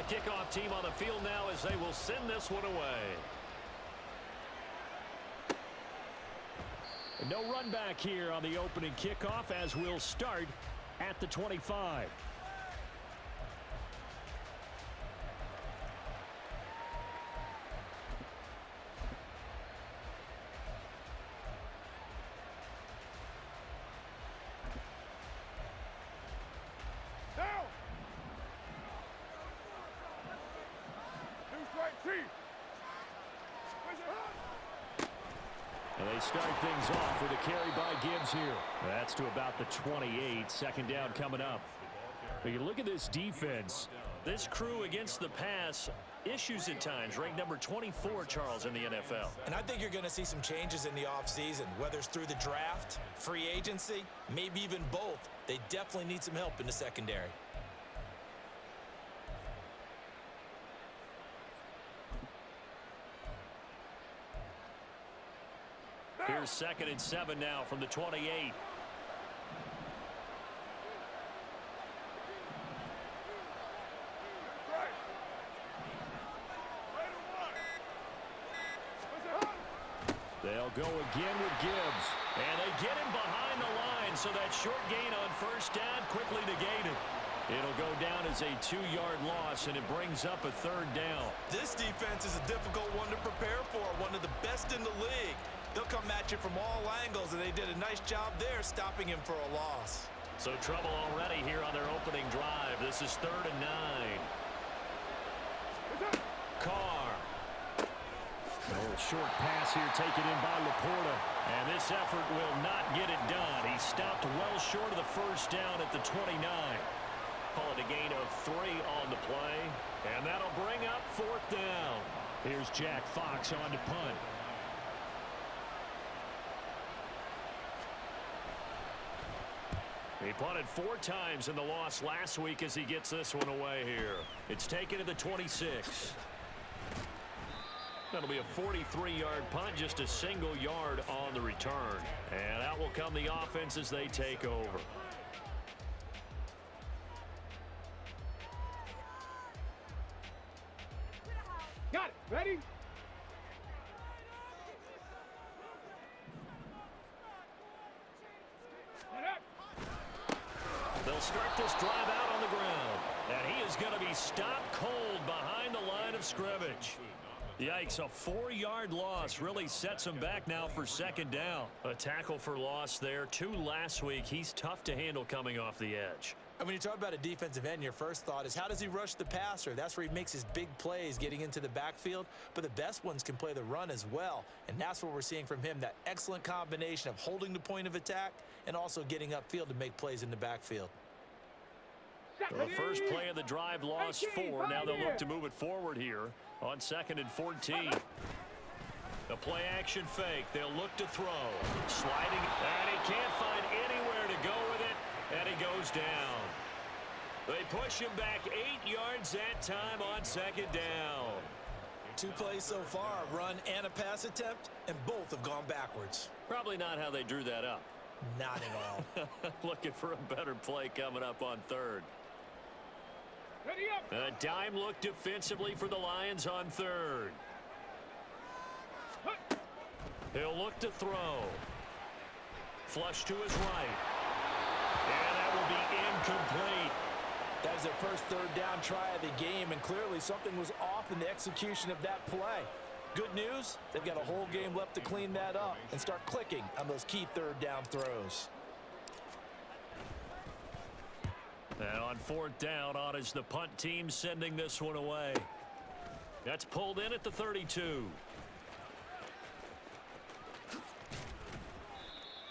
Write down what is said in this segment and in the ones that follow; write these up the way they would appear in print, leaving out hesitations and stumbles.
The kickoff team on the field now as they will send this one away. No run back here on the opening kickoff as we'll start at the 25. And they start things off with a carry by Gibbs here. That's to about the 28. Second down coming up. But you look at this defense. This crew against the pass, issues at times. Ranked number 24, Charles, in the NFL. And I think you're going to see some changes in the offseason, whether it's through the draft, free agency, maybe even both. They definitely need some help in the secondary. Here's 2nd and 7 now from the 28. They'll go again with Gibbs. And they get him behind the line, so that short gain on first down quickly negated. It'll go down as a 2-yard loss, and it brings up a 3rd down. This defense is a difficult one to prepare for, one of the best in the league. They'll come at you from all angles, and they did a nice job there stopping him for a loss. So trouble already here on their opening drive. This is 3rd and 9. Carr. Oh, short pass here taken in by Laporta. And this effort will not get it done. He stopped well short of the first down at the 29. Call it a gain of 3 on the play. And that'll bring up 4th down. Here's Jack Fox on to punt. He punted 4 times in the loss last week as he gets this one away here. It's taken to the 26. That'll be a 43-yard punt, just a single yard on the return. And out will come the offense as they take over. Got it. Ready? They'll start this drive out on the ground. And he is going to be stopped cold behind the line of scrimmage. Yikes, a 4-yard loss really sets him back now for 2nd down. A tackle for loss there. 2 last week. He's tough to handle coming off the edge. And when you talk about a defensive end, your first thought is how does he rush the passer? That's where he makes his big plays getting into the backfield. But the best ones can play the run as well. And that's what we're seeing from him, that excellent combination of holding the point of attack and also getting upfield to make plays in the backfield. The first play of the drive lost 4. Now they'll look to move it forward here on 2nd and 14. The play action fake. They'll look to throw. Sliding. And he can't find anywhere to go with it. And he goes down. They push him back 8 yards that time on 2nd down. 2 plays so far, a run and a pass attempt, and both have gone backwards. Probably not how they drew that up. Not at all. Looking for a better play coming up on 3rd. Ready up. A dime look defensively for the Lions on 3rd. He'll look to throw. Flush to his right. And that will be incomplete. That was their first 3rd down try of the game, and clearly something was off in the execution of that play. Good news, they've got a whole game left to clean that up and start clicking on those key 3rd down throws. And on 4th down, on is the punt team sending this one away. That's pulled in at the 32.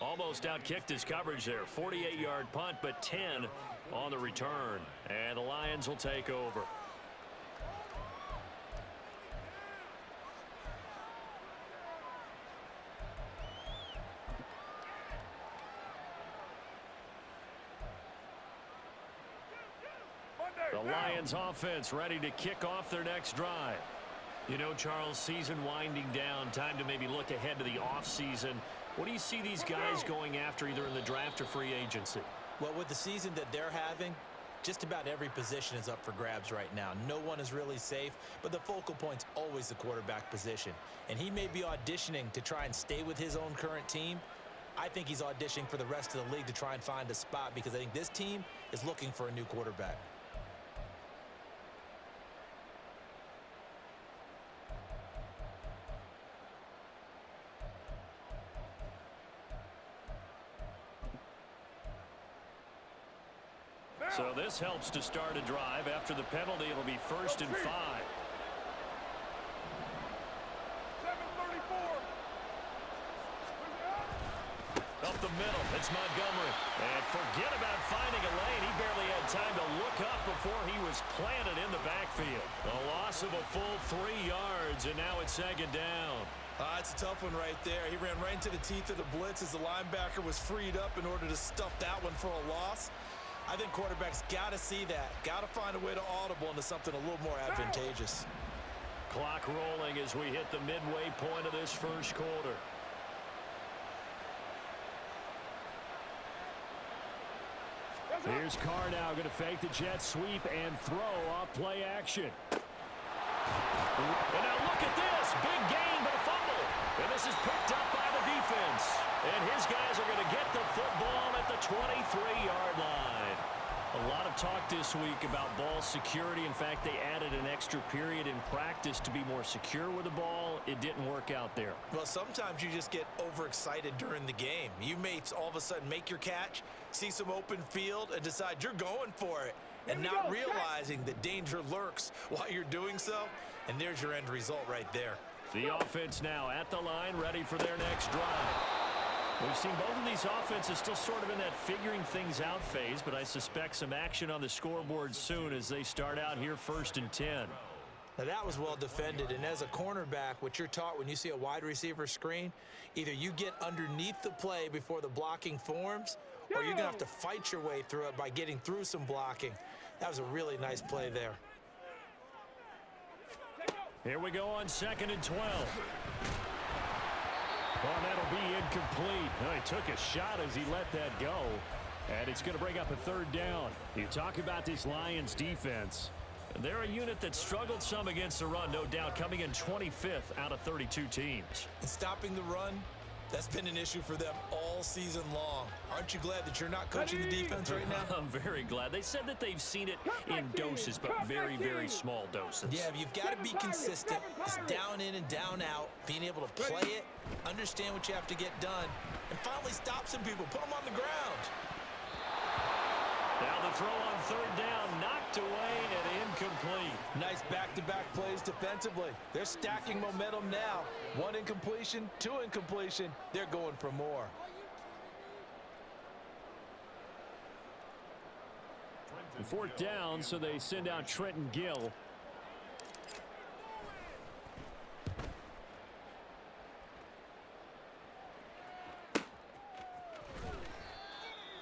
Almost outkicked his coverage there. 48-yard punt, but 10 on the return. And the Lions will take over. The Lions offense ready to kick off their next drive. You know, Charles, season winding down, time to maybe look ahead to the offseason. What do you see these guys going after either in the draft or free agency? Well, with the season that they're having, Just about every position is up for grabs right now. No one is really safe, but the focal point's always the quarterback position. And he may be auditioning to try and stay with his own current team. I think he's auditioning for the rest of the league to try and find a spot because I think this team is looking for a new quarterback. So this helps to start a drive. After the penalty, it'll be 1st and 5. 7:34. Up the middle, it's Montgomery. And forget about finding a lane. He barely had time to look up before he was planted in the backfield. A loss of a full 3 yards, and now it's 2nd down. It's a tough one right there. He ran right into the teeth of the blitz as the linebacker was freed up in order to stuff that one for a loss. I think quarterbacks got to see that. Got to find a way to audible into something a little more advantageous. Clock rolling as we hit the midway point of this first quarter. Here's Carr now going to fake the jet sweep and throw off play action. And now look at this. Big gain, but a fumble. And this is picked up by the defense. And his guys are going to get the football at the 23-yard line. A lot of talk this week about ball security. In fact, they added an extra period in practice to be more secure with the ball. It didn't work out there. Well, sometimes you just get overexcited during the game. You may all of a sudden make your catch, see some open field, and decide you're going for it. And not realizing the danger lurks while you're doing so. And there's your end result right there. The offense now at the line, ready for their next drive. We've seen both of these offenses still sort of in that figuring things out phase, but I suspect some action on the scoreboard soon as they start out here 1st and 10. Now that was well defended, and as a cornerback, what you're taught when you see a wide receiver screen, either you get underneath the play before the blocking forms, or you're going to have to fight your way through it by getting through some blocking. That was a really nice play there. Here we go on 2nd and 12. Oh, that'll be incomplete. He took a shot as he let that go. And it's going to bring up a 3rd down. You talk about this Lions defense. They're a unit that struggled some against the run, no doubt, coming in 25th out of 32 teams. And stopping the run, that's been an issue for them all season long. Aren't you glad that you're not coaching the defense right now? I'm very glad. They said that they've seen it in doses, but very, very small doses. Yeah, you've got to be consistent. It's down in and down out, being able to play it, understand what you have to get done, and finally stop some people, put them on the ground. Now the throw on 3rd down, knocked away and incomplete. Nice back-to-back plays defensively. They're stacking momentum now. 1 incompletion, 2 incompletion. They're going for more. 4th down, so they send out Trenton Gill.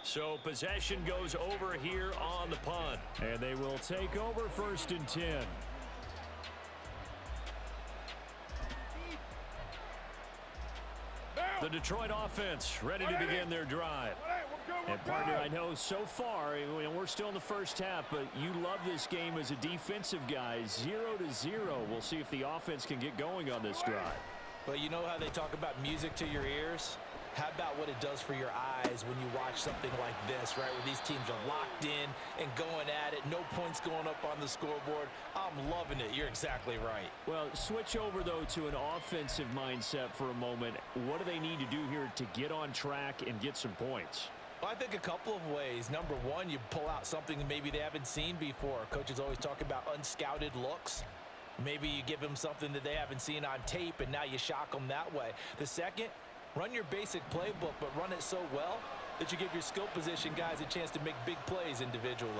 So possession goes over here on the punt. And they will take over 1st and 10. The Detroit offense ready to begin their drive. And partner, I know so far, we're still in the first half, but you love this game as a defensive guy. 0-0. We'll see if the offense can get going on this drive. Well, you know how they talk about music to your ears? How about what it does for your eyes when you watch something like this, right, where these teams are locked in and going at it, no points going up on the scoreboard? I'm loving it. You're exactly right. Well, switch over, though, to an offensive mindset for a moment. What do they need to do here to get on track and get some points? Well, I think a couple of ways. Number one, you pull out something that maybe they haven't seen before. Coaches always talk about unscouted looks. Maybe you give them something that they haven't seen on tape, and now you shock them that way. The second, run your basic playbook, but run it so well that you give your skill position guys a chance to make big plays individually.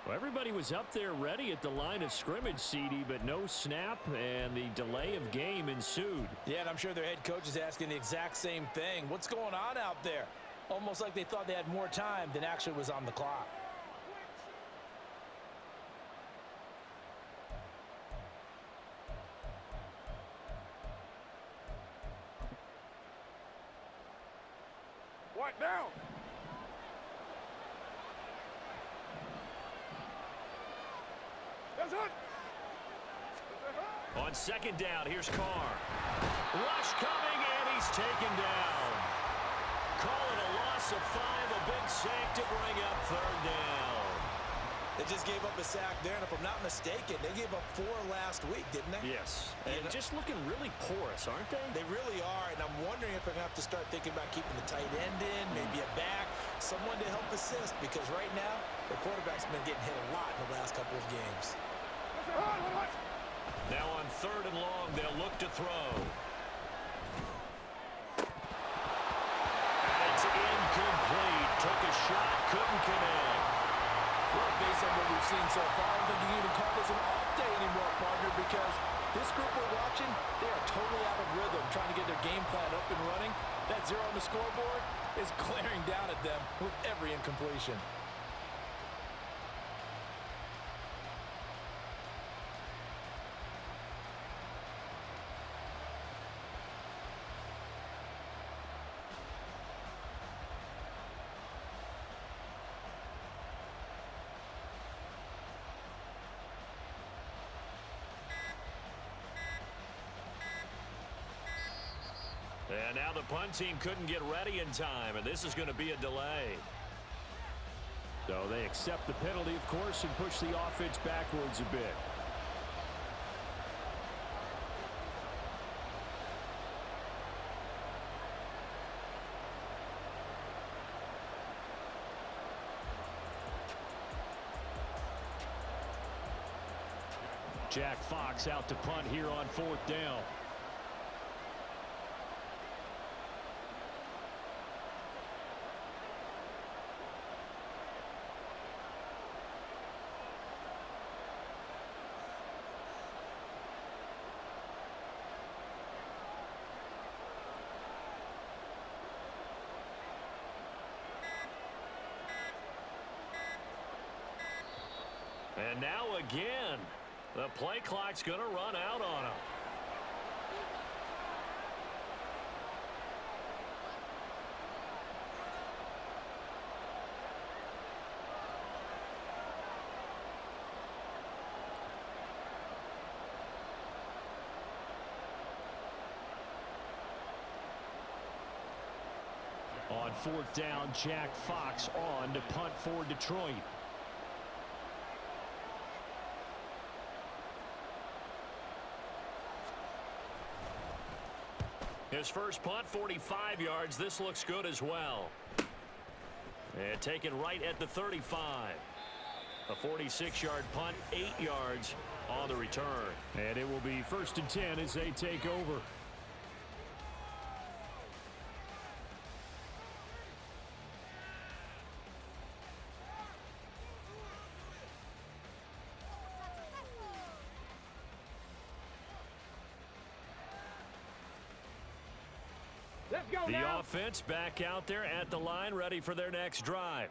Well, everybody was up there ready at the line of scrimmage, CD, but no snap, and the delay of game ensued. Yeah, and I'm sure their head coach is asking the exact same thing. What's going on out there? Almost like they thought they had more time than actually was on the clock. Quiet down. That's it. On second down, here's Carr. Rush coming, and he's taken down. Call it a loss of 5, a big sack to bring up third down. They just gave up a sack there, and if I'm not mistaken, they gave up 4 last week, didn't they? Yes, and just looking really porous, aren't they? They really are, and I'm wondering if they're going to have to start thinking about keeping the tight end in, maybe a back, someone to help assist, because right now, the quarterback's been getting hit a lot in the last couple of games. Now on third and long, they'll look to throw. And it's incomplete. Took a shot, couldn't connect. Well, based on what we've seen so far, I don't think you can even call this an off day anymore, partner, because this group we're watching, they are totally out of rhythm, trying to get their game plan up and running. That 0 on the scoreboard is glaring down at them with every incompletion. And now the punt team couldn't get ready in time, and this is going to be a delay. So they accept the penalty, of course, and push the offense backwards a bit. Jack Fox out to punt here on 4th down. And now again, the play clock's going to run out on him. On 4th down, Jack Fox on to punt for Detroit. His first punt, 45 yards. This looks good as well. And taken right at the 35. A 46-yard punt, 8 yards on the return. And it will be 1st and 10 as they take over. The offense back out there at the line, ready for their next drive.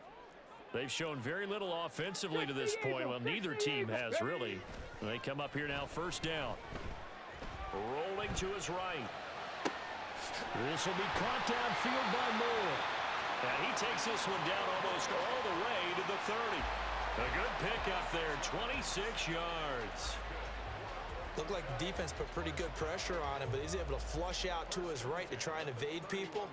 They've shown very little offensively to this point. Well, neither team has really. They come up here now, 1st down. Rolling to his right. This will be caught downfield by Moore. And he takes this one down almost all the way to the 30. A good pickup there, 26 yards. Looked like the defense put pretty good pressure on him, but he's able to flush out to his right to try and evade people.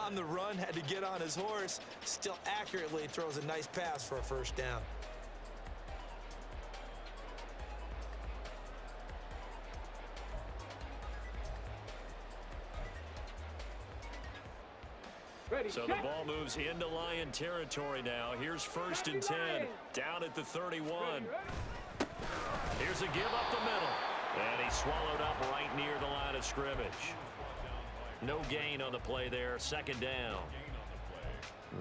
On the run, had to get on his horse. Still accurately throws a nice pass for a 1st down. So the ball moves into Lion territory now. Here's 1st and 10, down at the 31. Here's a give up the middle. And he's swallowed up right near the line of scrimmage. No gain on the play there, 2nd down.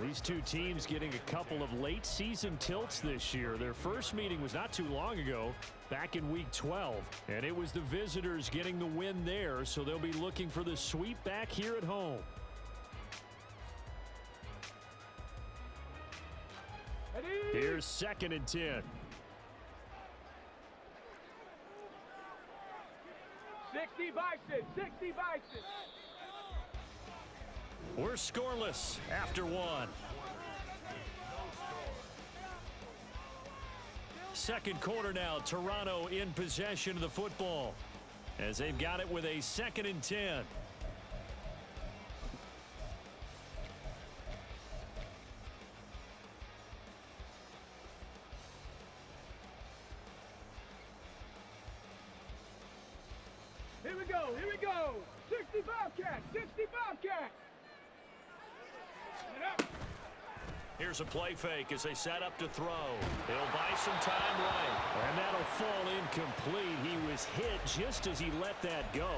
These two teams getting a couple of late season tilts this year. Their first meeting was not too long ago, back in week 12. And it was the visitors getting the win there, so they'll be looking for the sweep back here at home. Here's 2nd and 10. 60 Bison, 60 Bison. We're scoreless after one. Second quarter now. Toronto in possession of the football as they've got it with a 2nd and 10. Here we go, here we go. 65 cat, 65 cat. Get up. Here's a play fake as they set up to throw. He'll buy some time right. And that'll fall incomplete. He was hit just as he let that go.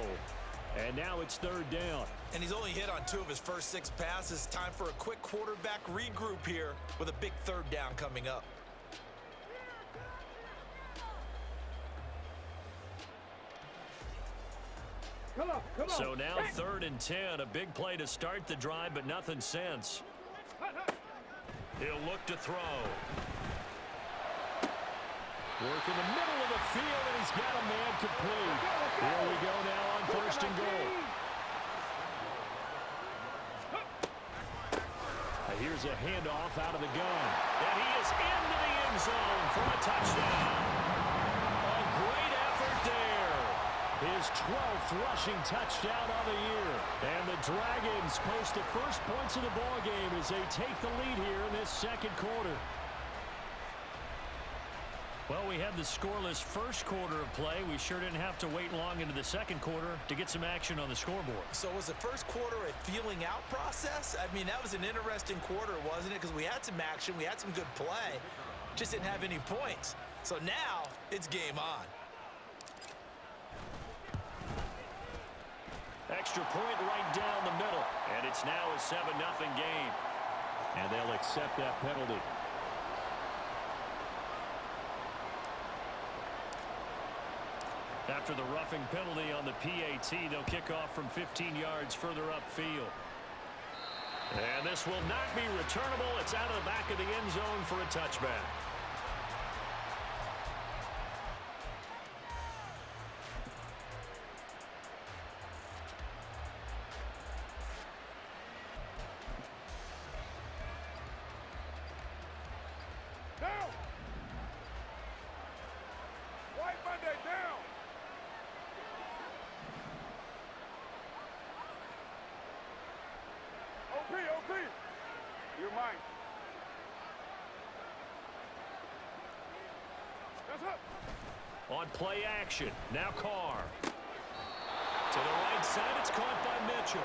And now it's 3rd down. And he's only hit on 2 of his first 6 passes. Time for a quick quarterback regroup here with a big 3rd down coming up. Come on, come on. So now Hey. 3rd and 10. A big play to start the drive, but nothing since. Hut, hut. He'll look to throw. Work in the middle of the field, and he's got a man complete. Here we go now on 1st and goal. Here's a handoff out of the gun. And he is into the end zone for a touchdown. A great effort there. His 12th rushing touchdown of the year. And the Dragons post the first points of the ball game as they take the lead here in this 2nd quarter. Well, we had the scoreless first quarter of play. We sure didn't have to wait long into the 2nd quarter to get some action on the scoreboard. So was the first quarter a feeling out process? I mean, that was an interesting quarter, wasn't it? Because we had some action, we had some good play, just didn't have any points. So now it's game on. Extra point right down the middle. And it's now a 7-0 game. And they'll accept that penalty. After the roughing penalty on the PAT, they'll kick off from 15 yards further upfield. And this will not be returnable. It's out of the back of the end zone for a touchback. Down. White Monday, down. OP, you're mine. That's up. On play action, now Carr. To the right side, it's caught by Mitchell.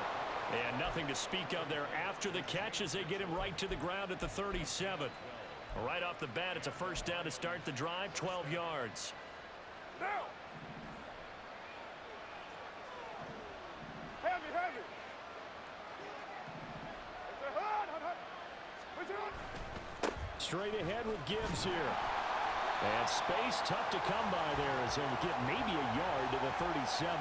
And nothing to speak of there after the catch as they get him right to the ground at the 37. Right off the bat, it's a 1st down to start the drive, 12 yards. Down. Heavy, heavy. It's a hut. It's a hut. Straight ahead with Gibbs here. And space tough to come by there as he'll get maybe a yard to the 37.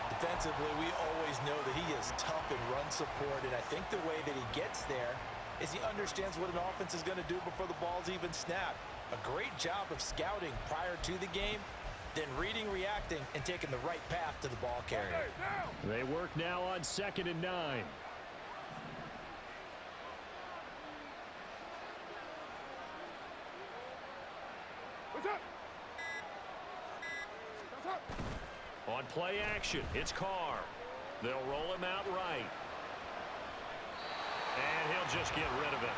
Defensively, we always know that he is tough in run support, and I think the way that he gets there is he understands what an offense is going to do before the ball's even snapped. A great job of scouting prior to the game, then reading, reacting, and taking the right path to the ball carrier. They work now on 2nd and 9. What's up? What's up? On play action, it's Carr. They'll roll him out right. And he'll just get rid of it.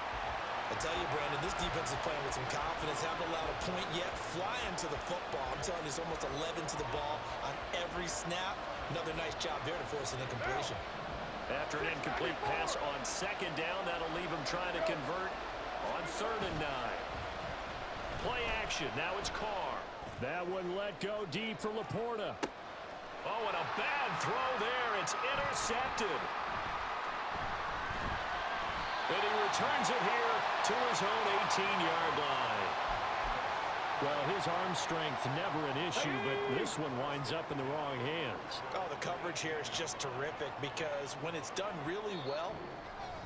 I tell you, Brandon, this defense is playing with some confidence. Haven't allowed a point yet. Flying to the football. I'm telling you, it's almost 11 to the ball on every snap. Another nice job there to force an incompletion. After an incomplete pass on 2nd down, that'll leave him trying to convert on 3rd and 9. Play action, now it's Carr. That one let go deep for Laporta. Oh, and a bad throw there. It's intercepted. And he returns it here to his own 18-yard line. Well, his arm strength never an issue, but this one winds up in the wrong hands. Oh, the coverage here is just terrific because when it's done really well,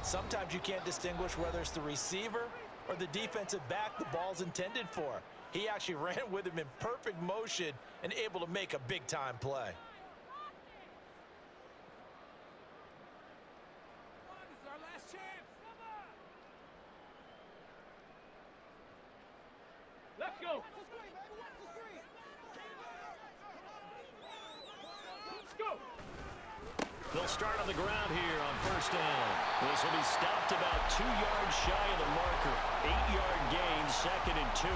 sometimes you can't distinguish whether it's the receiver or the defensive back the ball's intended for. He actually ran with him in perfect motion and able to make a big-time play. Let's go. Let's go. They'll start on the ground here on first down. This will be stopped about 2 yards shy of the marker. 8-yard gain, 2nd and 2.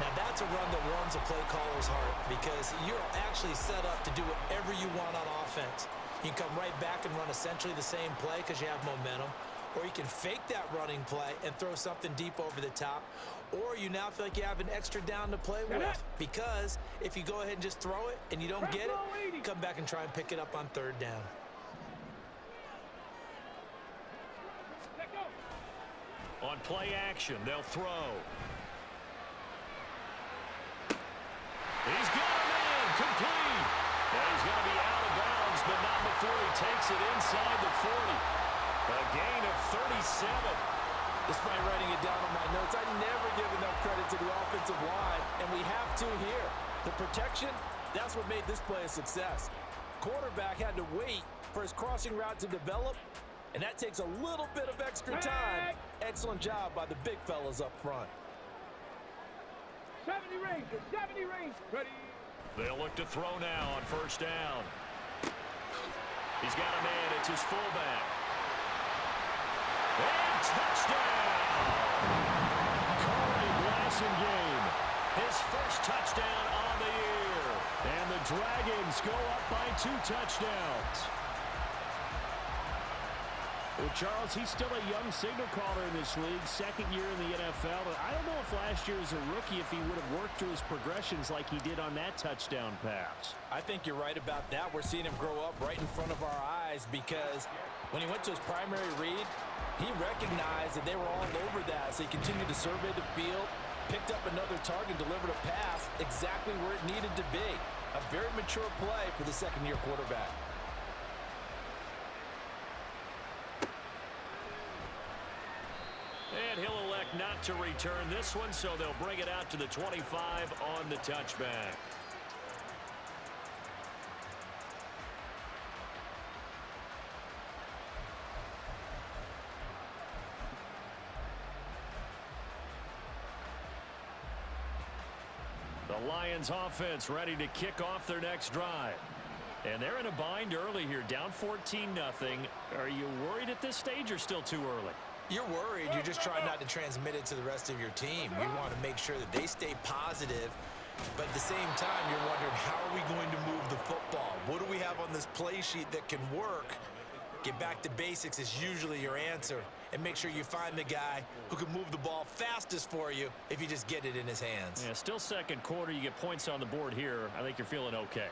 Now that's a run that warms a play caller's heart because you're actually set up to do whatever you want on offense. You can come right back and run essentially the same play because you have momentum, or you can fake that running play and throw something deep over the top, or you now feel like you have an extra down to play with because if you go ahead and just throw it and you don't get it, come back and try and pick it up on 3rd down. On play action, they'll throw. He's got a man, complete. And he's going to be out of bounds, but not before he takes it inside the 40. A gain of 37. Despite writing it down on my notes, I never give enough credit to the offensive line, and we have to here. The protection, that's what made this play a success. Quarterback had to wait for his crossing route to develop, and that takes a little bit of extra time. Excellent job by the big fellas up front. 70 range, 70 range. Ready. They'll look to throw now on first down. He's got a man. It's his fullback. And touchdown! Corey Blasingame, his first touchdown on the year. And the Dragons go up by 2 touchdowns. Well, Charles, he's still a young signal caller in this league, 2nd year in the NFL. But I don't know if last year as a rookie, if he would have worked through his progressions like he did on that touchdown pass. I think you're right about that. We're seeing him grow up right in front of our eyes because when he went to his primary read, he recognized that they were all over that. So he continued to survey the field, picked up another target, delivered a pass exactly where it needed to be. A very mature play for the 2nd-year quarterback. And he'll elect not to return this one, so they'll bring it out to the 25 on the touchback. The Lions offense ready to kick off their next drive. And they're in a bind early here, down 14-0. Are you worried at this stage or still too early? You're worried. You're just trying not to transmit it to the rest of your team. You want to make sure that they stay positive, but at the same time, you're wondering, how are we going to move the football? What do we have on this play sheet that can work? Get back to basics is usually your answer, and make sure you find the guy who can move the ball fastest for you if you just get it in his hands. Yeah, still 2nd quarter. You get points on the board here. I think you're feeling okay.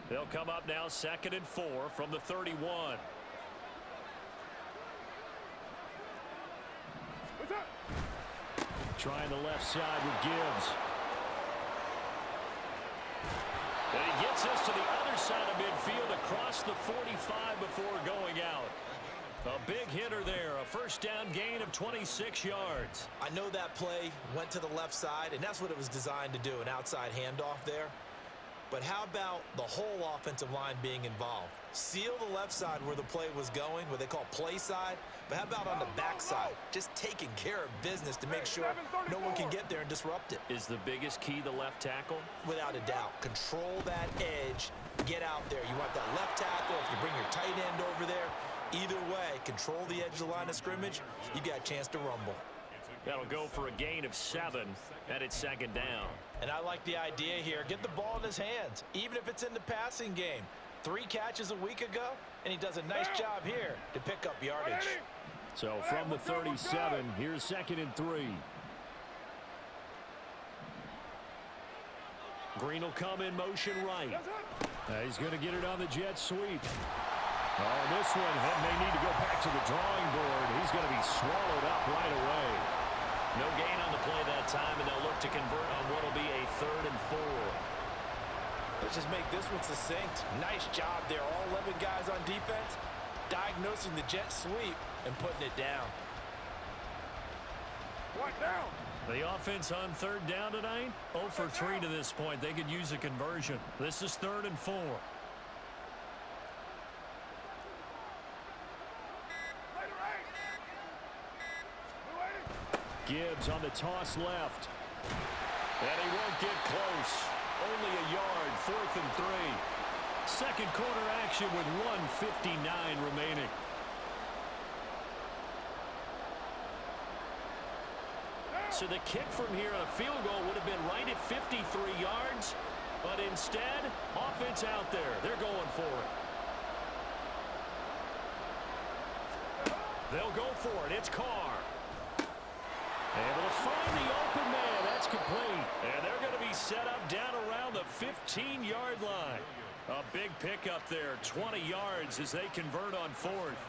They'll come up now 2nd and 4 from the 31. What's up? Trying the left side with Gibbs. And he gets us to the other side of midfield across the 45 before going out. A big hitter there, a first down gain of 26 yards. I know that play went to the left side, and that's what it was designed to do, an outside handoff there. But how about the whole offensive line being involved? Seal the left side where the play was going, what they call play side. But how about on the back side? Just taking care of business to make sure no one can get there and disrupt it. Is the biggest key the left tackle? Without a doubt. Control that edge. Get out there. You want that left tackle. If you bring your tight end over there, either way, control the edge of the line of scrimmage, you got a chance to rumble. That'll go for a gain of 7, and it's 2nd down. And I like the idea here. Get the ball in his hands, even if it's in the passing game. 3 catches a week ago, and he does a nice job here to pick up yardage. So from the 37, here's 2nd and 3. Green will come in motion right. He's going to get it on the jet sweep. Oh, this one may need to go back to the drawing board. He's going to be swallowed up right away. No gain on the play that time, and they'll look to convert on what will be a 3rd and 4. Let's just make this one succinct. Nice job there. All 11 guys on defense diagnosing the jet sweep and putting it down. One down. The offense on third down tonight, 0 for 3 to this point. They could use a conversion. This is 3rd and 4. Gibbs on the toss left. And he won't get close. Only a yard, 4th and 3. Second quarter action with 1:59 remaining. So the kick from here on a field goal would have been right at 53 yards. But instead, offense out there. They're going for it. They'll go for it. It's Carr. Able to find the open man. That's complete. And they're going to be set up down around the 15-yard line. A big pickup there. 20 yards as they convert on 4th.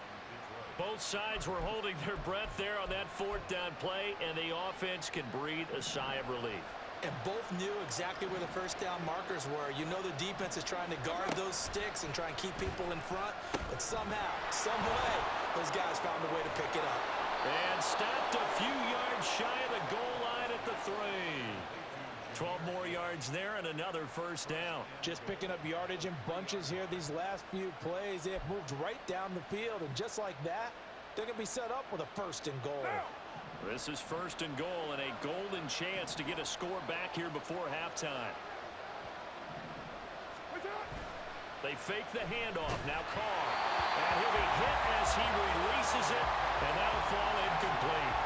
Both sides were holding their breath there on that 4th down play, and the offense can breathe a sigh of relief. And both knew exactly where the first down markers were. You know the defense is trying to guard those sticks and try and keep people in front. But somehow, some way, those guys found a way to pick it up. And stopped a few yards shy of the goal line at the 3. 12 more yards there and another first down. Just picking up yardage in bunches here these last few plays. They have moved right down the field, and just like that, they're going to be set up with a 1st and goal. This is 1st and goal and a golden chance to get a score back here before halftime. They fake the handoff. Now Carr. And he'll be hit as he releases it, and that'll fall incomplete.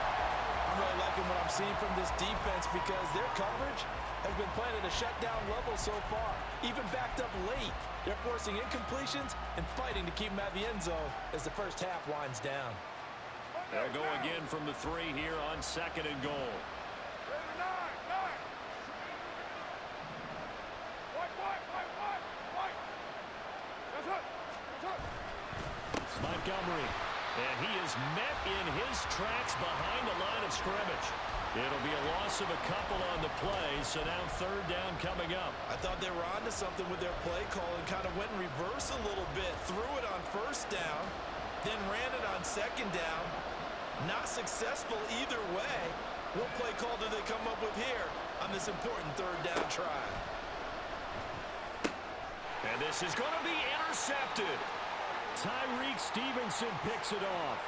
I'm really liking what I'm seeing from this defense because their coverage has been playing at a shutdown level so far. Even backed up late, they're forcing incompletions and fighting to keep them at the end zone as the first half winds down. They'll go again from the 3 here on 2nd and goal. Montgomery. And he is met in his tracks behind the line of scrimmage. It'll be a loss of a couple on the play, so now 3rd down coming up. I thought they were onto something with their play call and kind of went in reverse a little bit. Threw it on 1st down, then ran it on 2nd down. Not successful either way. What play call do they come up with here on this important 3rd down try? And this is going to be intercepted. Tyreek Stevenson picks it off.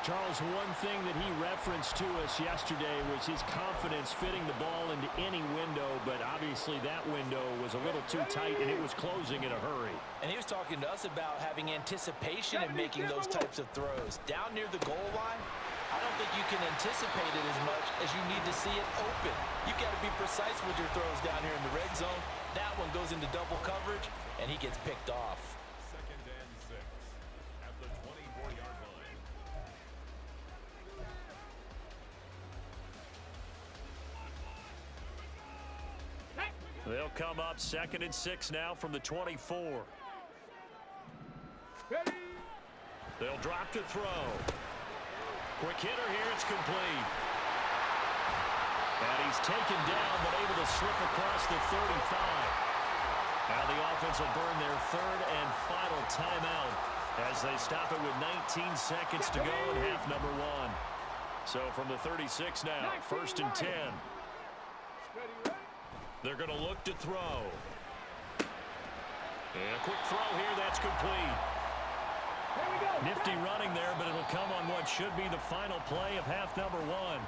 Charles, one thing that he referenced to us yesterday was his confidence fitting the ball into any window, but obviously that window was a little too tight and it was closing in a hurry. And he was talking to us about having anticipation in making those types of throws. Down near the goal line, I don't think you can anticipate it as much as you need to see it open. You've got to be precise with your throws down here in the red zone. That one goes into double coverage, and he gets picked off. 2nd and 6 at the 24-yard line. They'll come up 2nd and 6 now from the 24. Ready? They'll drop to throw. Quick hitter here, it's complete. And he's taken down, but able to slip across the 35. Now the offense will burn their 3rd and final timeout as they stop it with 19 seconds to go in half number 1. So from the 36 now, 1st and 10. They're going to look to throw. And a quick throw here, that's complete. Nifty running there, but it'll come on what should be the final play of half number 1.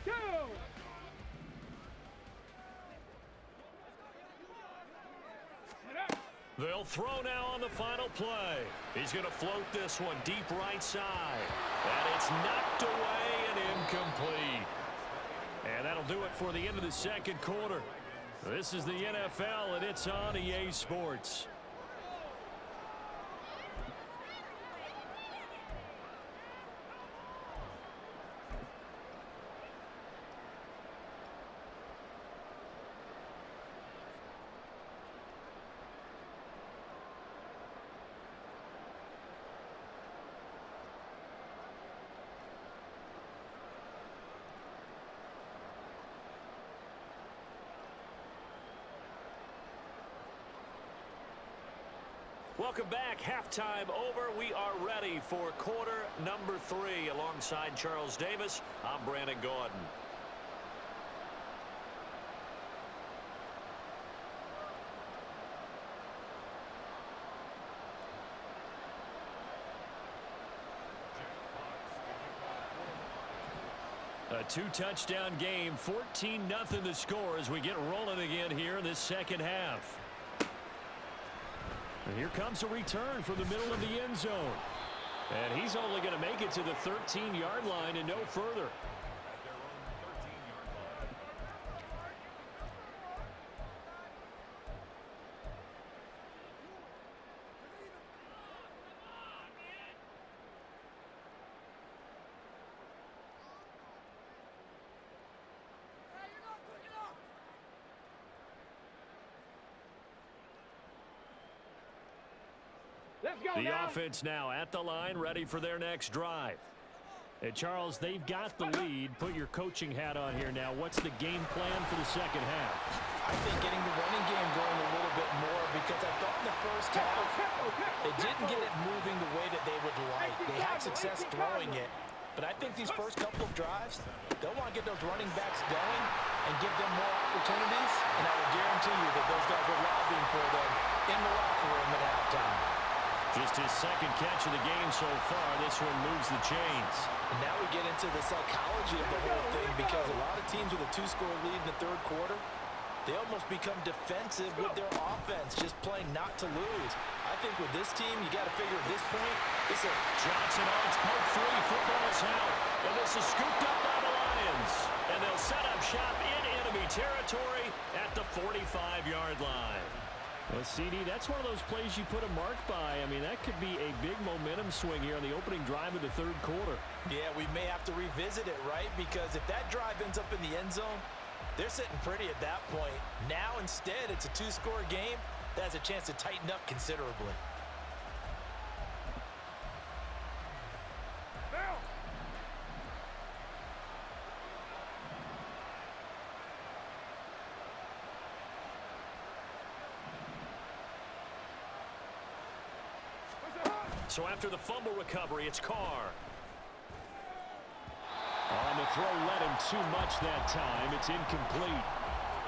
Go! They'll throw now on the final play. He's going to float this one deep right side. And it's knocked away and incomplete. And that'll do it for the end of the 2nd quarter. This is the NFL, and it's on EA Sports. Welcome back. Halftime over. We are ready for quarter number 3. Alongside Charles Davis, I'm Brandon Gaudin. A 2-touchdown game, 14-0 the score as we get rolling again here in this second half. And here comes a return from the middle of the end zone. And he's only going to make it to the 13-yard line and no further. The offense now at the line, ready for their next drive. Hey, Charles, they've got the lead. Put your coaching hat on here now. What's the game plan for the second half? I think getting the running game going a little bit more, because I thought in the first half they didn't get it moving the way that they would like. They had success throwing it, but I think these first couple of drives, they'll want to get those running backs going and give them more opportunities, and I will guarantee you that those guys are lobbying for them in the locker room at halftime. Just his second catch of the game so far. This one moves the chains. And now we get into the psychology of the whole thing, because a lot of teams with a 2-score lead in the third quarter, they almost become defensive with their offense, just playing not to lose. I think with this team, you got to figure at this point, it's a Johnson on its poke 3. Football is out. And this is scooped up by the Lions. And they'll set up shop in enemy territory at the 45-yard line. Well, CD, that's one of those plays you put a mark by. I mean, that could be a big momentum swing here on the opening drive of the third quarter. Yeah, we may have to revisit it, right? Because if that drive ends up in the end zone, they're sitting pretty at that point. Now, instead, it's a 2-score game that has a chance to tighten up considerably. So after the fumble recovery, it's Carr. On the throw, led him too much that time. It's incomplete.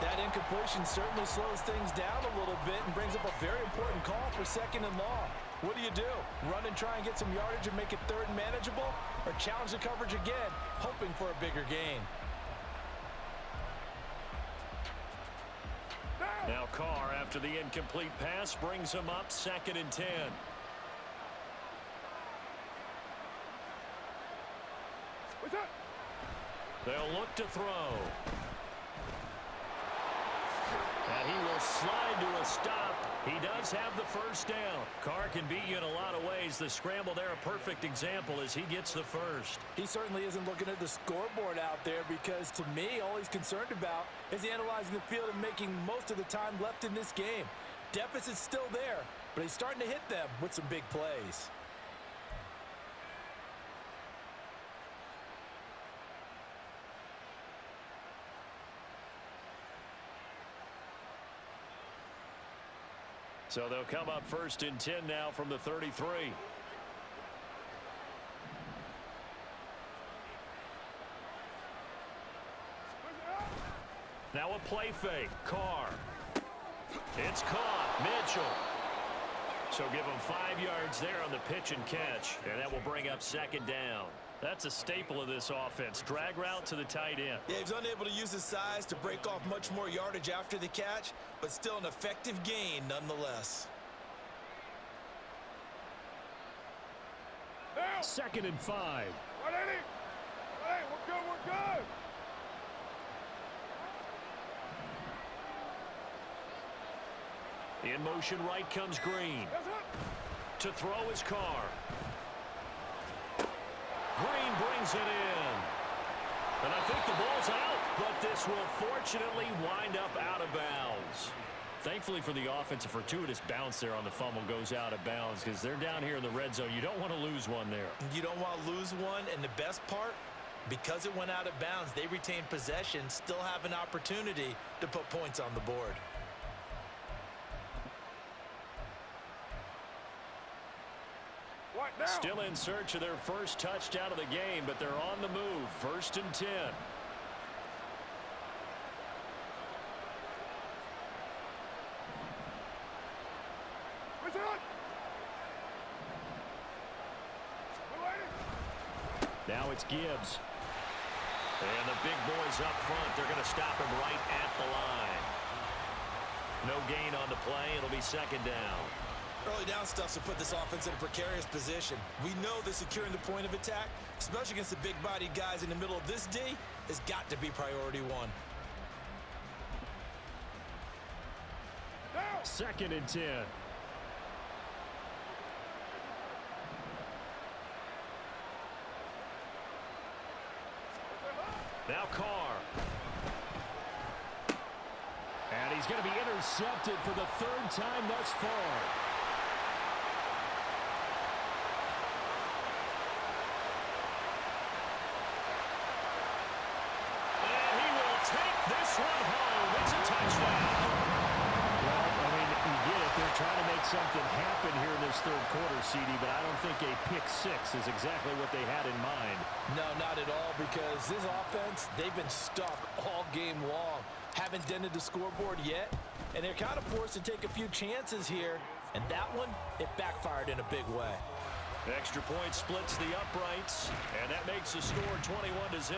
That incompletion certainly slows things down a little bit and brings up a very important call for 2nd and long. What do? Run and try and get some yardage and make it 3rd and manageable? Or challenge the coverage again, hoping for a bigger gain? Now Carr, after the incomplete pass, brings him up 2nd and 10. They'll look to throw. And he will slide to a stop. He does have the first down. Carr can beat you in a lot of ways. The scramble there, a perfect example as he gets the first. He certainly isn't looking at the scoreboard out there, because to me, all he's concerned about is analyzing the field and making most of the time left in this game. Deficit's still there, but he's starting to hit them with some big plays. So they'll come up 1st and 10 now from the 33. Now a play fake. Carr. It's caught. Mitchell. So give him 5 yards there on the pitch and catch. And that will bring up 2nd down. That's a staple of this offense. Drag route to the tight end. Yeah, he's unable to use his size to break off much more yardage after the catch, but still an effective gain nonetheless. 2nd and 5. Hey, we're good. In motion right comes Green. To throw is Carr. Green brings it in. And I think the ball's out, but this will fortunately wind up out of bounds. Thankfully for the offense, a fortuitous bounce there on the fumble goes out of bounds, because they're down here in the red zone. You don't want to lose one there. You don't want to lose one, and the best part, because it went out of bounds, they retained possession, still have an opportunity to put points on the board. Still in search of their first touchdown of the game, but they're on the move. 1st and 10. Now it's Gibbs. And the big boys up front, they're going to stop him right at the line. No gain on the play. It'll be 2nd down. Early down stuff to put this offense in a precarious position. We know that securing the point of attack, especially against the big-bodied guys in the middle of this D, has got to be priority one. 2nd and 10. Now Carr. And he's going to be intercepted for the 3rd time thus far. And he will take this one home. It's a touchdown. Well, I mean, you get it. They're trying to make something happen here in this 3rd quarter, CD, but I don't think a pick 6 is exactly what they had in mind. No, not at all, because this offense, they've been stuck all game long. Haven't dented the scoreboard yet, and they're kind of forced to take a few chances here, and that one, it backfired in a big way. Extra point splits the uprights, and that makes the score 21-0.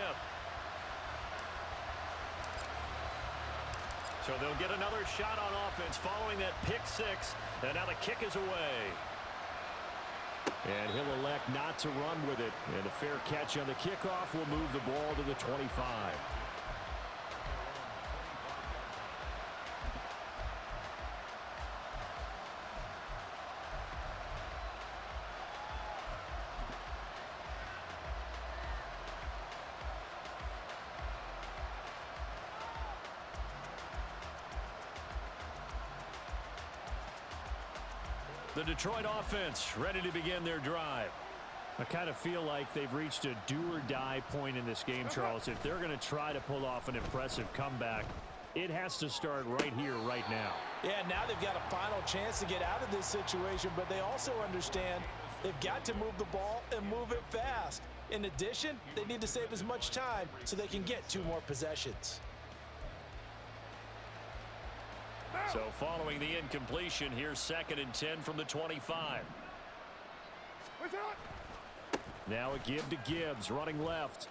So they'll get another shot on offense following that pick 6, and now the kick is away. And he'll elect not to run with it. And a fair catch on the kickoff will move the ball to the 25. The Detroit offense ready to begin their drive. I kind of feel like they've reached a do-or-die point in this game, Charles. If they're going to try to pull off an impressive comeback, it has to start right here, right now. Yeah, now they've got a final chance to get out of this situation, but they also understand they've got to move the ball and move it fast. In addition, they need to save as much time so they can get 2 more possessions. So following the incompletion, here's 2nd and 10 from the 25. Now a give to Gibbs, running left.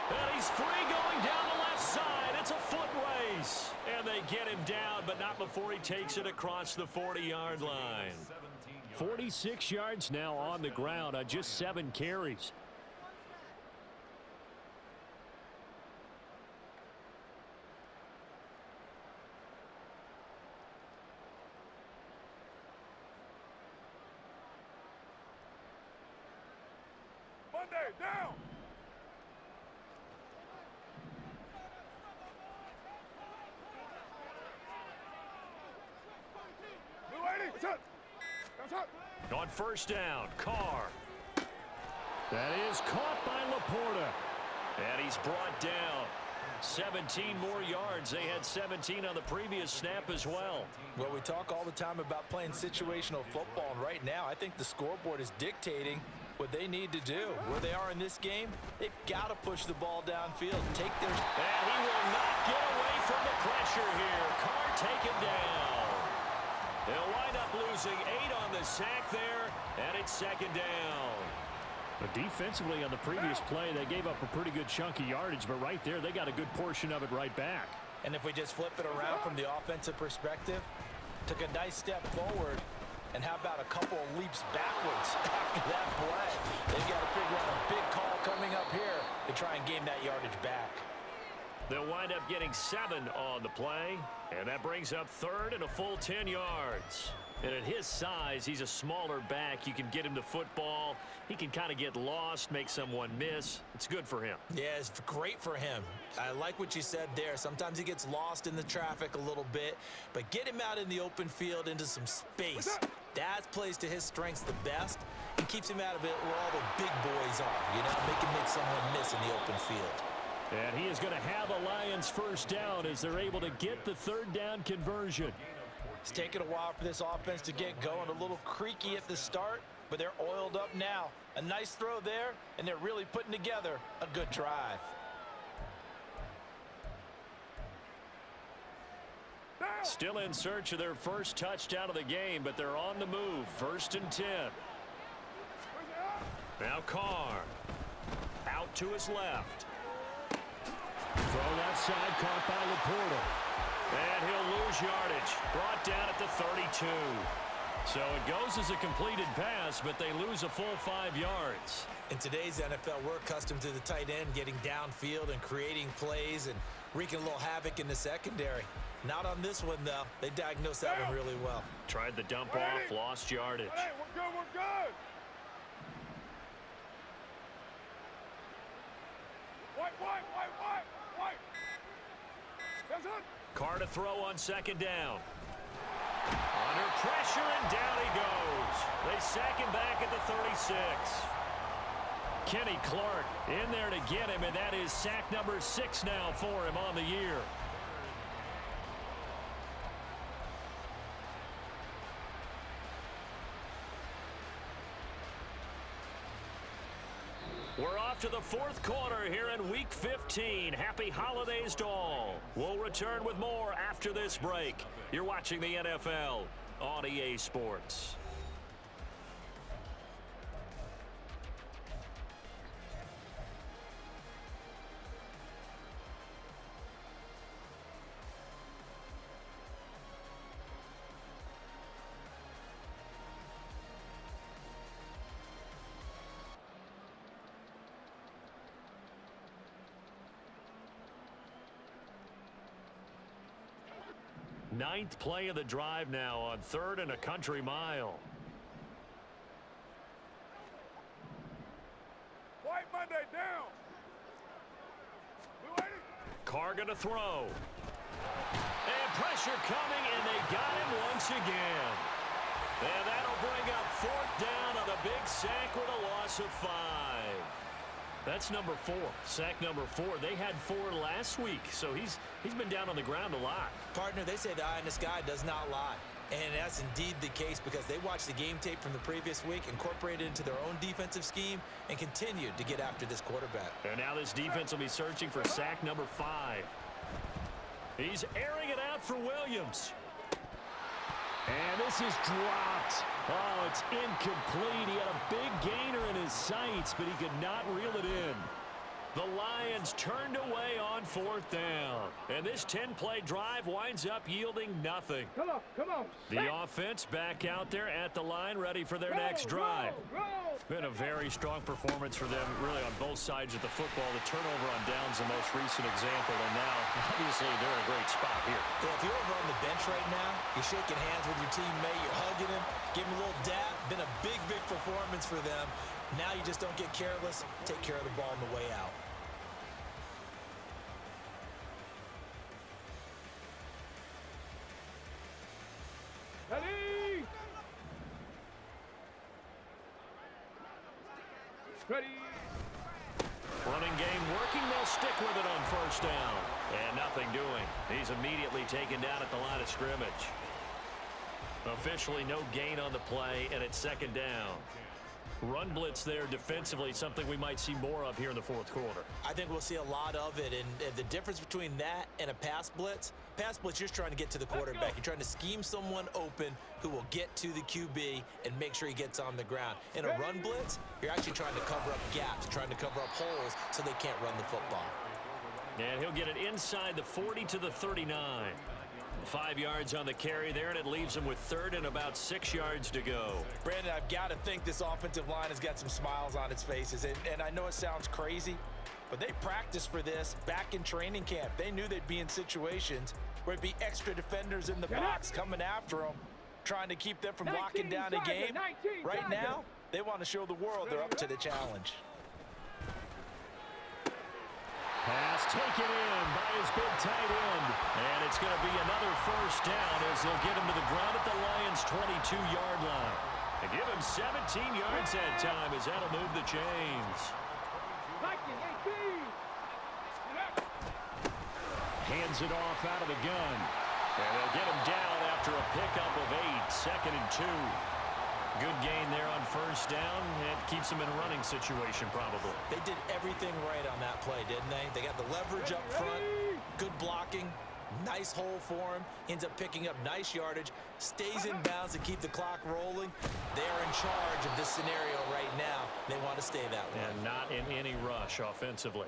And he's free going down the left side. It's a foot race. And they get him down, but not before he takes it across the 40-yard line. 46 yards now on the ground on just 7 carries. Down. On 1st down, Carr. That is caught by Laporta. And he's brought down. 17 more yards. They had 17 on the previous snap as well. Well, we talk all the time about playing situational football, and right now I think the scoreboard is dictating what they need to do. Where they are in this game, they've got to push the ball downfield. Take their... And he will not get away from the pressure here. Carr taken down. They'll wind up losing 8 on the sack there, and it's 2nd down. But defensively on the previous play, they gave up a pretty good chunk of yardage, but right there, they got a good portion of it right back. And if we just flip it around from the offensive perspective, took a nice step forward, and how about a couple of leaps backwards after that play? They've got to figure out a big call coming up here to try and gain that yardage back. They'll wind up getting 7 on the play, and that brings up 3rd and a full 10 yards. And at his size, he's a smaller back. You can get him the football. He can kind of get lost, make someone miss. It's good for him. Yeah, it's great for him. I like what you said there. Sometimes he gets lost in the traffic a little bit, but get him out in the open field into some space. That plays to his strengths the best and keeps him out of it where all the big boys are, you know, make him make someone miss in the open field. And he is going to have a Lions 1st down as they're able to get the 3rd down conversion. It's taken a while for this offense to get going, a little creaky at the start, but they're oiled up now. A nice throw there, and they're really putting together a good drive. Still in search of their first touchdown of the game, but they're on the move. 1st and 10. Now Carr. Out to his left. Throw left side, caught by Laporta. And he'll lose yardage. Brought down at the 32. So it goes as a completed pass, but they lose a full 5 yards. In today's NFL, we're accustomed to the tight end getting downfield and creating plays and wreaking a little havoc in the secondary. Not on this one, though. They diagnosed that one really well. Tried the dump off, lost yardage. Hey, we're good, we're good. White. That's it. Carr to throw on 2nd down. Under pressure, and down he goes. They sack him back at the 36. Kenny Clark in there to get him, and that is sack number 6 now for him on the year. We're off to the 4th quarter here in Week 15. Happy holidays to all. We'll return with more after this break. You're watching the NFL on EA Sports. Ninth play of the drive now on 3rd and a country mile. White Monday down. Carr going to throw. And pressure coming, and they got him once again. And that'll bring up 4th down on the big sack with a loss of 5. That's number 4. Sack number 4. They had 4 last week, so he's been down on the ground a lot. Partner, they say the eye in the sky does not lie. And that's indeed the case because they watched the game tape from the previous week, incorporated it into their own defensive scheme, and continued to get after this quarterback. And now this defense will be searching for sack number 5. He's airing it out for Williams. And this is dropped. Oh, it's incomplete. He had a big gainer in his sights, but he could not reel it in. The Lions turned away on 4th down. And this 10-play drive winds up yielding nothing. Come on. The offense back out there at the line, ready for their next drive. Been a very strong performance for them, really, on both sides of the football. The turnover on downs the most recent example, and now, obviously, they're in a great spot here. Yeah, if you're over on the bench right now, you're shaking hands with your teammate, you're hugging him, giving him a little dap. Been a big performance for them. Now you just don't get careless. Take care of the ball on the way out. Ready. Running game working. They'll stick with it on 1st down. And nothing doing. He's immediately taken down at the line of scrimmage. Officially no gain on the play, and it's 2nd down. Run blitz there defensively, something we might see more of here in the 4th quarter. I think we'll see a lot of it, and the difference between that and a pass blitz, you're just trying to get to the quarterback. You're trying to scheme someone open who will get to the QB and make sure he gets on the ground. In a run blitz, you're actually trying to cover up gaps, trying to cover up holes so they can't run the football. And he'll get it inside the 40 to the 39. 5 yards on the carry there, and it leaves him with 3rd and about 6 yards to go. Brandon, I've got to think this offensive line has got some smiles on its faces, and I know it sounds crazy, but they practiced for this back in training camp. They knew they'd be in situations where it'd be extra defenders in the box coming after them, trying to keep them from locking down a game. Right now, they want to show the world they're up to the challenge. Pass taken in by his big tight end. And it's going to be another 1st down as they'll get him to the ground at the Lions' 22-yard line. And give him 17 yards that time as that'll move the chains. Hands it off out of the gun. And they'll get him down after a pickup of 8, 2nd and 2. Good gain there on first down. It keeps them in a running situation probably. They did everything right on that play, didn't they? They got the leverage up front, good blocking, nice hole for him, ends up picking up nice yardage, stays in bounds to keep the clock rolling. They're in charge of this scenario right now. They want to stay that way. And not in any rush offensively.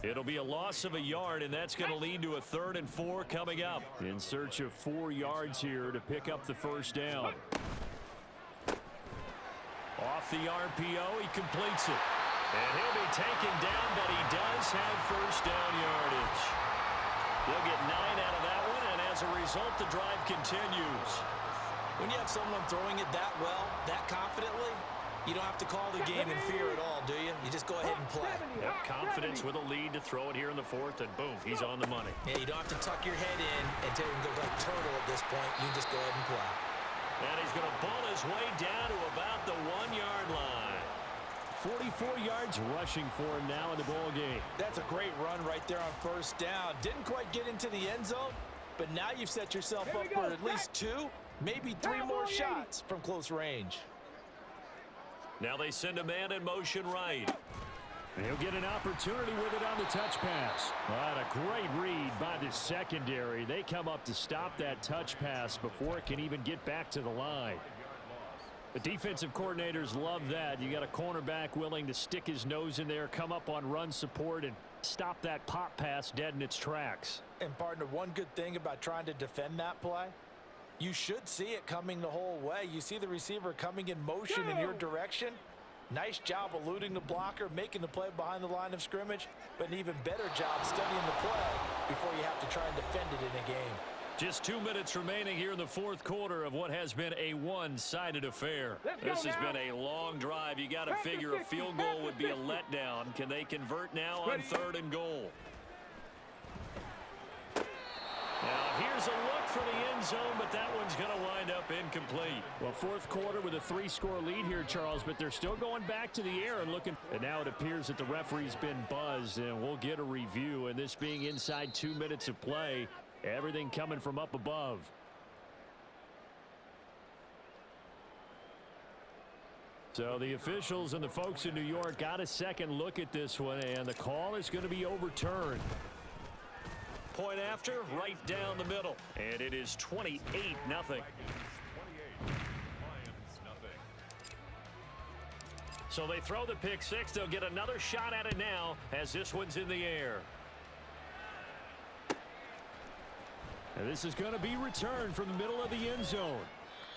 It'll be a loss of a yard, and that's going to lead to a 3rd and 4 coming up. In search of 4 yards here to pick up the first down. Off the RPO, he completes it. And he'll be taken down, but he does have first down yardage. They'll get 9 out of that one, and as a result, the drive continues. When you have someone throwing it that well, that confidently, you don't have to call the game in fear at all, do you? You just go ahead and play. Yep, confidence with a lead to throw it here in the 4th, and boom, he's on the money. Yeah, you don't have to tuck your head in and take and go like turtle at this point. You just go ahead and play. And he's going to bull his way down to about the 1-yard line. 44 yards rushing for him now in the ball game. That's a great run right there on first down. Didn't quite get into the end zone, but now you've set yourself up for at least 2, maybe 3 more shots from close range. Now they send a man in motion right. He'll get an opportunity with it on the touch pass. What a great read by the secondary. They come up to stop that touch pass before it can even get back to the line. The defensive coordinators love that. You got a cornerback willing to stick his nose in there, come up on run support, and stop that pop pass dead in its tracks. And partner, one good thing about trying to defend that play, you should see it coming the whole way. You see the receiver coming in motion in your direction. Nice job eluding the blocker, making the play behind the line of scrimmage, but an even better job studying the play before you have to try and defend it in a game. Just 2 minutes remaining here in the 4th quarter of what has been a one-sided affair. This has been a long drive. You got to figure a field goal would be a letdown. Can they convert now on 3rd and goal? Now here's a look for the end zone, but that one's going to wind up incomplete. Well, 4th quarter with a 3-score lead here, Charles, but they're still going back to the air and looking. And now it appears that the referee's been buzzed, and we'll get a review. And this being inside 2 minutes of play, everything coming from up above. So the officials and the folks in New York got a second look at this one, and the call is going to be overturned. Point after, right down the middle. And it is 28-0. 28, Lions nothing. So they throw the pick six. They'll get another shot at it now as this one's in the air. And this is going to be returned from the middle of the end zone.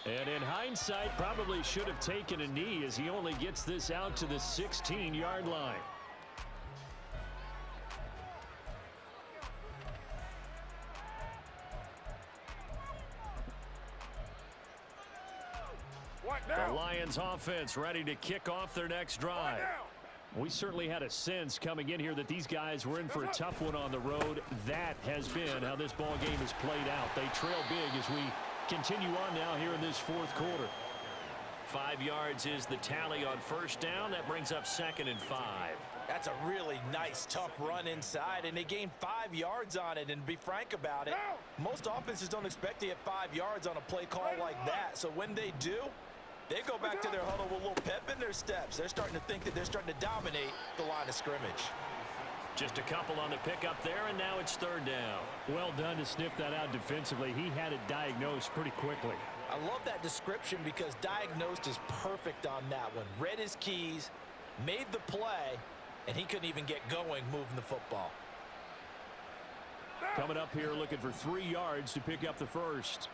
And in hindsight, probably should have taken a knee as he only gets this out to the 16-yard line. The Lions offense ready to kick off their next drive. We certainly had a sense coming in here that these guys were in for a tough one on the road. That has been how this ball game has played out. They trail big as we continue on now here in this 4th quarter. 5 yards is the tally on first down. That brings up 2nd and 5. That's a really nice, tough run inside, and they gained 5 yards on it. And to be frank about it, most offenses don't expect to get 5 yards on a play call like that. So when they do, they go back to their huddle with a little pep in their steps. They're starting to think that they're starting to dominate the line of scrimmage. Just a couple on the pickup there, and now it's 3rd down. Well done to sniff that out defensively. He had it diagnosed pretty quickly. I love that description because diagnosed is perfect on that one. Read his keys, made the play, and he couldn't even get going moving the football. Coming up here looking for 3 yards to pick up the first.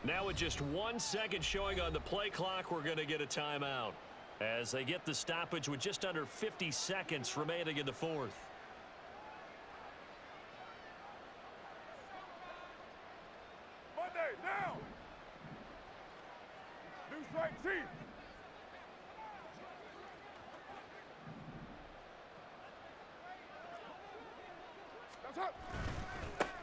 Now with just 1 second showing on the play clock, we're going to get a timeout as they get the stoppage with just under 50 seconds remaining in the 4th. Monday, now! New strike, team! That's up!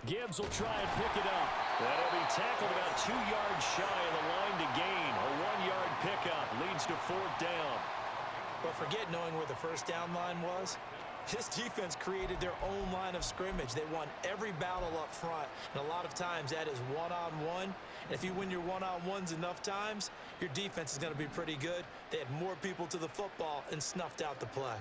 Gibbs will try and pick it up. That'll be tackled about 2 yards shy of the line to gain. A 1-yard pickup leads to 4th down. But forget knowing where the first down line was. This defense created their own line of scrimmage. They won every battle up front, and a lot of times that is one-on-one. And if you win your one-on-ones enough times, your defense is going to be pretty good. They had more people to the football and snuffed out the play.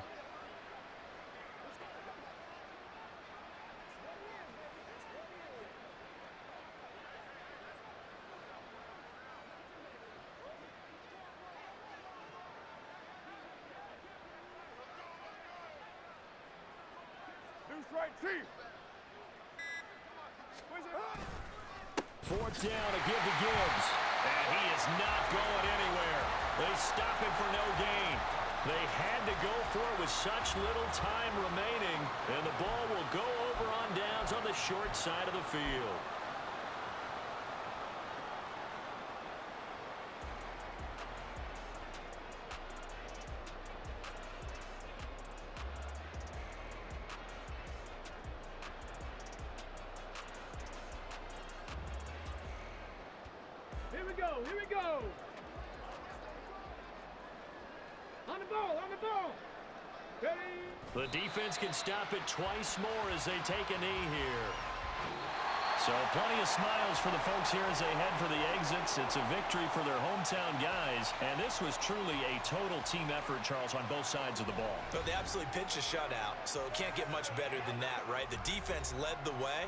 Right, Chief. 4th down, a give to Gibbs. And he is not going anywhere. They stop him for no gain. They had to go for it with such little time remaining. And the ball will go over on downs on the short side of the field. Here we go, here we go. On the ball. Ready? The defense can stop it twice more as they take a knee here. So plenty of smiles for the folks here as they head for the exits. It's a victory for their hometown guys. And this was truly a total team effort, Charles, on both sides of the ball. But they absolutely pitched a shutout, so it can't get much better than that, right? The defense led the way,